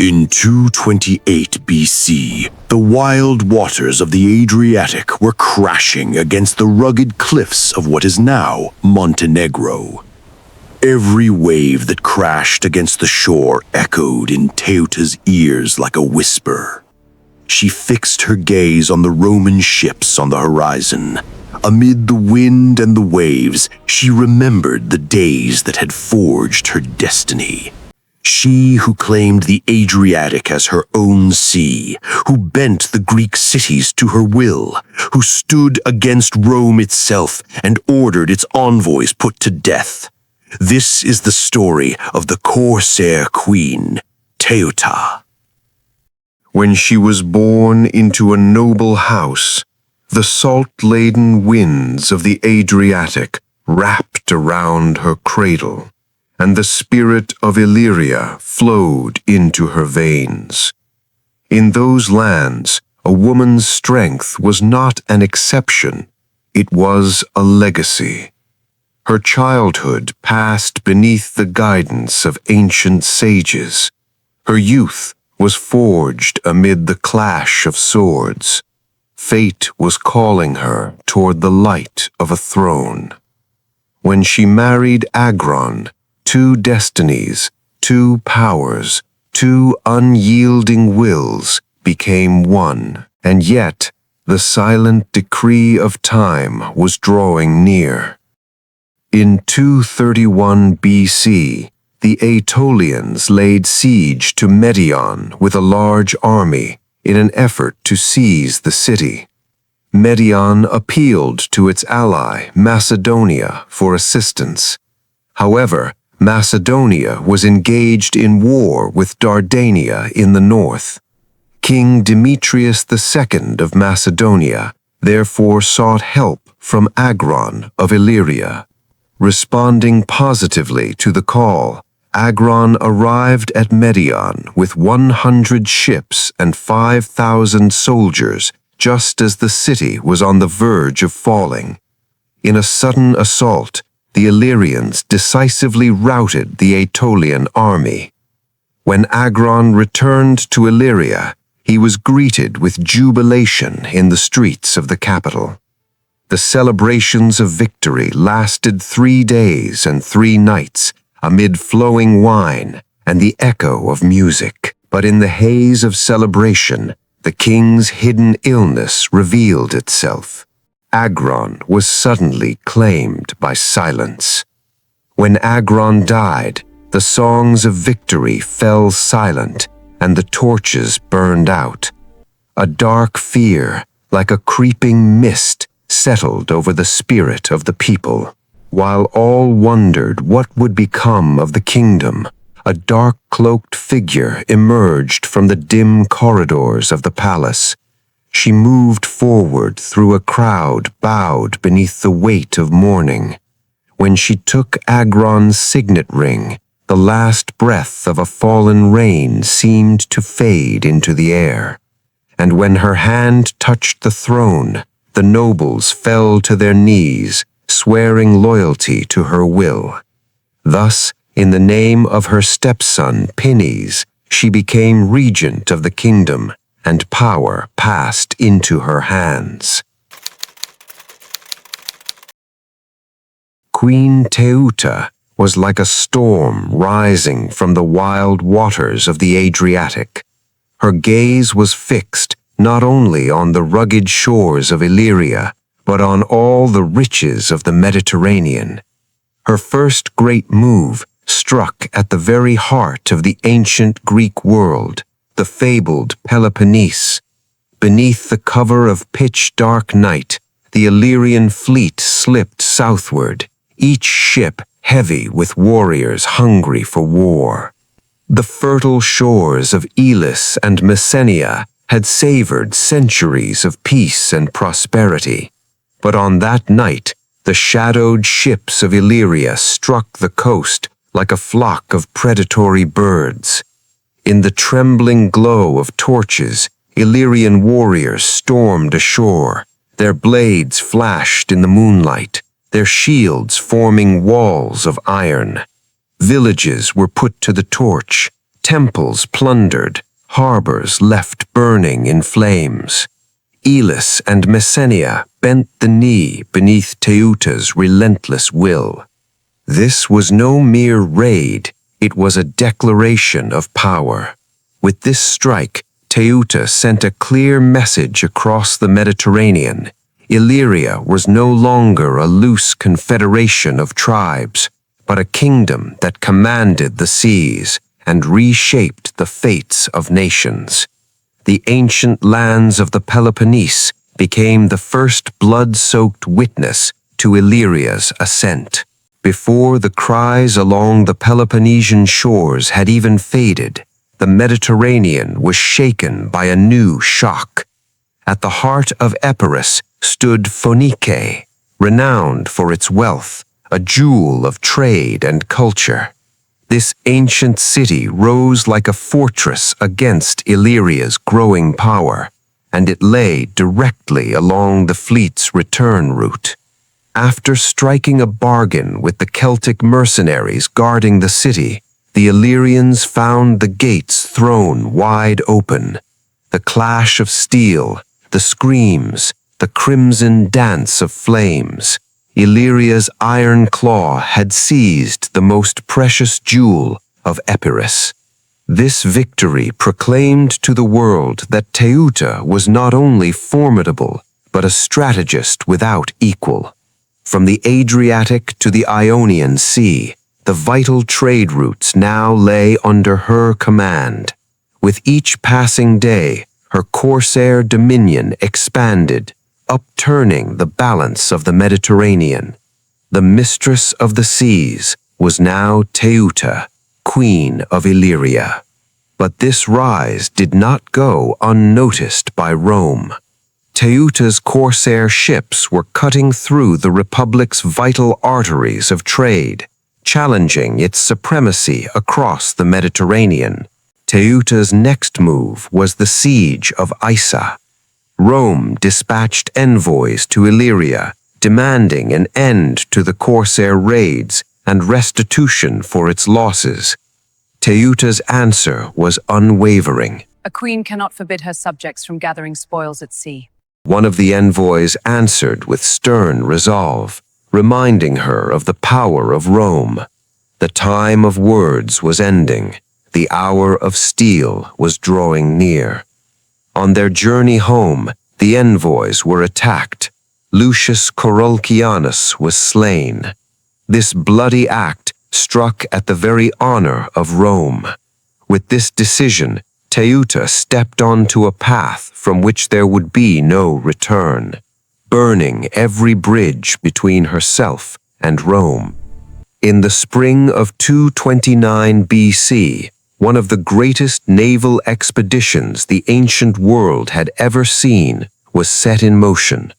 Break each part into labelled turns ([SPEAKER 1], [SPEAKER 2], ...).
[SPEAKER 1] In 228 BC, the wild waters of the Adriatic were crashing against the rugged cliffs of what is now Montenegro. Every wave that crashed against the shore echoed in Teuta's ears like a whisper. She fixed her gaze on the Roman ships on the horizon. Amid the wind and the waves, she remembered the days that had forged her destiny. She who claimed the Adriatic as her own sea, who bent the Greek cities to her will, who stood against Rome itself and ordered its envoys put to death. This is the story of the Corsair Queen, Teuta.
[SPEAKER 2] When she was born into a noble house, the salt-laden winds of the Adriatic wrapped around her cradle, and the spirit of Illyria flowed into her veins. In those lands, a woman's strength was not an exception, it was a legacy. Her childhood passed beneath the guidance of ancient sages. Her youth was forged amid the clash of swords. Fate was calling her toward the light of a throne. When she married Agron, two destinies, two powers, two unyielding wills became one, and yet the silent decree of time was drawing near. In 231 BC, the Aetolians laid siege to Medion with a large army in an effort to seize the city. Medion appealed to its ally, Macedonia, for assistance. However, Macedonia was engaged in war with Dardania in the north. King Demetrius II of Macedonia therefore sought help from Agron of Illyria. Responding positively to the call, Agron arrived at Medion with 100 ships and 5,000 soldiers just as the city was on the verge of falling. In a sudden assault, the Illyrians decisively routed the Aetolian army. When Agron returned to Illyria, he was greeted with jubilation in the streets of the capital. The celebrations of victory lasted 3 days and 3 nights amid flowing wine and the echo of music. But in the haze of celebration, the king's hidden illness revealed itself. Agron was suddenly claimed by silence. When Agron died, the songs of victory fell silent and the torches burned out. A dark fear, like a creeping mist, settled over the spirit of the people. While all wondered what would become of the kingdom, a dark-cloaked figure emerged from the dim corridors of the palace. She moved forward through a crowd bowed beneath the weight of mourning. When she took Agron's signet ring, the last breath of a fallen rain seemed to fade into the air. And when her hand touched the throne, the nobles fell to their knees, swearing loyalty to her will. Thus, in the name of her stepson, Pinnes, she became regent of the kingdom, and power passed into her hands. Queen Teuta was like a storm rising from the wild waters of the Adriatic. Her gaze was fixed not only on the rugged shores of Illyria, but on all the riches of the Mediterranean. Her first great move struck at the very heart of the ancient Greek world, the fabled Peloponnese. Beneath the cover of pitch-dark night, the Illyrian fleet slipped southward, each ship heavy with warriors hungry for war. The fertile shores of Elis and Messenia had savored centuries of peace and prosperity. But on that night, the shadowed ships of Illyria struck the coast like a flock of predatory birds. In the trembling glow of torches, Illyrian warriors stormed ashore. Their blades flashed in the moonlight, their shields forming walls of iron. Villages were put to the torch, temples plundered, harbors left burning in flames. Elis and Messenia bent the knee beneath Teuta's relentless will. This was no mere raid, it was a declaration of power. With this strike, Teuta sent a clear message across the Mediterranean. Illyria was no longer a loose confederation of tribes, but a kingdom that commanded the seas and reshaped the fates of nations. The ancient lands of the Peloponnese became the first blood-soaked witness to Illyria's ascent. Before the cries along the Peloponnesian shores had even faded, the Mediterranean was shaken by a new shock. At the heart of Epirus stood Phoenice, renowned for its wealth, a jewel of trade and culture. This ancient city rose like a fortress against Illyria's growing power, and it lay directly along the fleet's return route. After striking a bargain with the Celtic mercenaries guarding the city, the Illyrians found the gates thrown wide open. The clash of steel, the screams, the crimson dance of flames. Illyria's iron claw had seized the most precious jewel of Epirus. This victory proclaimed to the world that Teuta was not only formidable, but a strategist without equal. From the Adriatic to the Ionian Sea, the vital trade routes now lay under her command. With each passing day, her corsair dominion expanded, upturning the balance of the Mediterranean. The mistress of the seas was now Teuta, queen of Illyria. But this rise did not go unnoticed by Rome. Teuta's corsair ships were cutting through the Republic's vital arteries of trade, challenging its supremacy across the Mediterranean. Teuta's next move was the siege of Isa. Rome dispatched envoys to Illyria, demanding an end to the corsair raids and restitution for its losses. Teuta's answer was unwavering.
[SPEAKER 3] A queen cannot forbid her subjects from gathering spoils at sea.
[SPEAKER 2] One of the envoys answered with stern resolve, reminding her of the power of Rome. The time of words was ending. The hour of steel was drawing near. On their journey home, the envoys were attacked. Lucius Corulcianus was slain. This bloody act struck at the very honor of Rome. With this decision, Teuta stepped onto a path from which there would be no return, burning every bridge between herself and Rome. In the spring of 229 BC, one of the greatest naval expeditions the ancient world had ever seen was set in motion.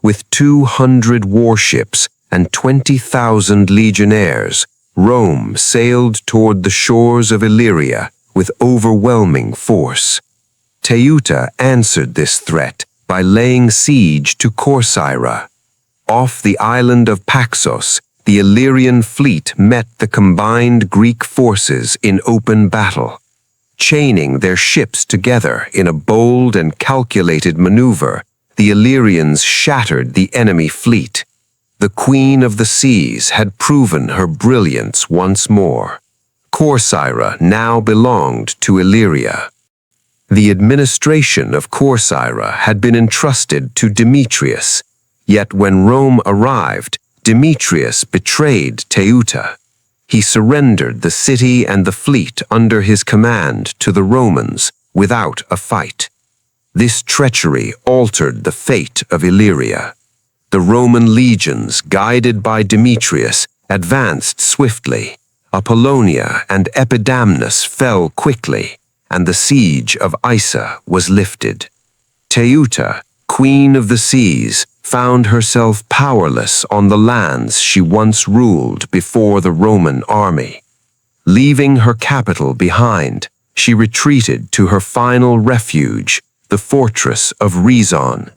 [SPEAKER 2] With 200 warships and 20,000 legionnaires, Rome sailed toward the shores of Illyria with overwhelming force. Teuta answered this threat by laying siege to Corcyra. Off the island of Paxos, the Illyrian fleet met the combined Greek forces in open battle. Chaining their ships together in a bold and calculated maneuver, the Illyrians shattered the enemy fleet. The Queen of the Seas had proven her brilliance once more. Corcyra now belonged to Illyria. The administration of Corcyra had been entrusted to Demetrius, yet when Rome arrived, Demetrius betrayed Teuta. He surrendered the city and the fleet under his command to the Romans without a fight. This treachery altered the fate of Illyria. The Roman legions, guided by Demetrius, advanced swiftly. Apollonia and Epidamnus fell quickly, and the siege of Isa was lifted. Teuta, queen of the seas, found herself powerless on the lands she once ruled before the Roman army. Leaving her capital behind, she retreated to her final refuge, the fortress of Rhizon.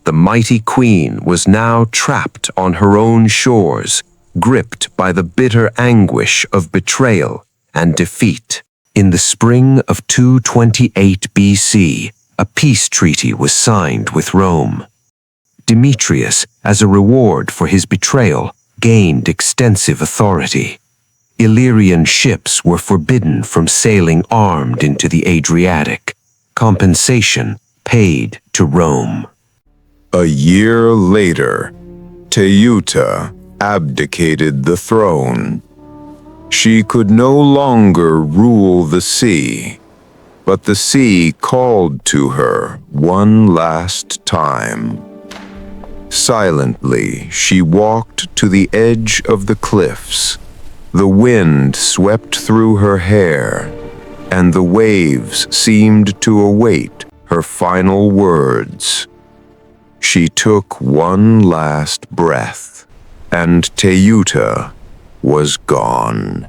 [SPEAKER 2] The mighty queen was now trapped on her own shores, gripped by the bitter anguish of betrayal and defeat. In the spring of 228 BC, a peace treaty was signed with Rome. Demetrius, as a reward for his betrayal, gained extensive authority. Illyrian ships were forbidden from sailing armed into the Adriatic. Compensation paid to Rome.
[SPEAKER 4] A year later, Teuta abdicated the throne. She could no longer rule the sea, but the sea called to her one last time. Silently, she walked to the edge of the cliffs. The wind swept through her hair, and the waves seemed to await her final words. She took one last breath, and Teuta was gone.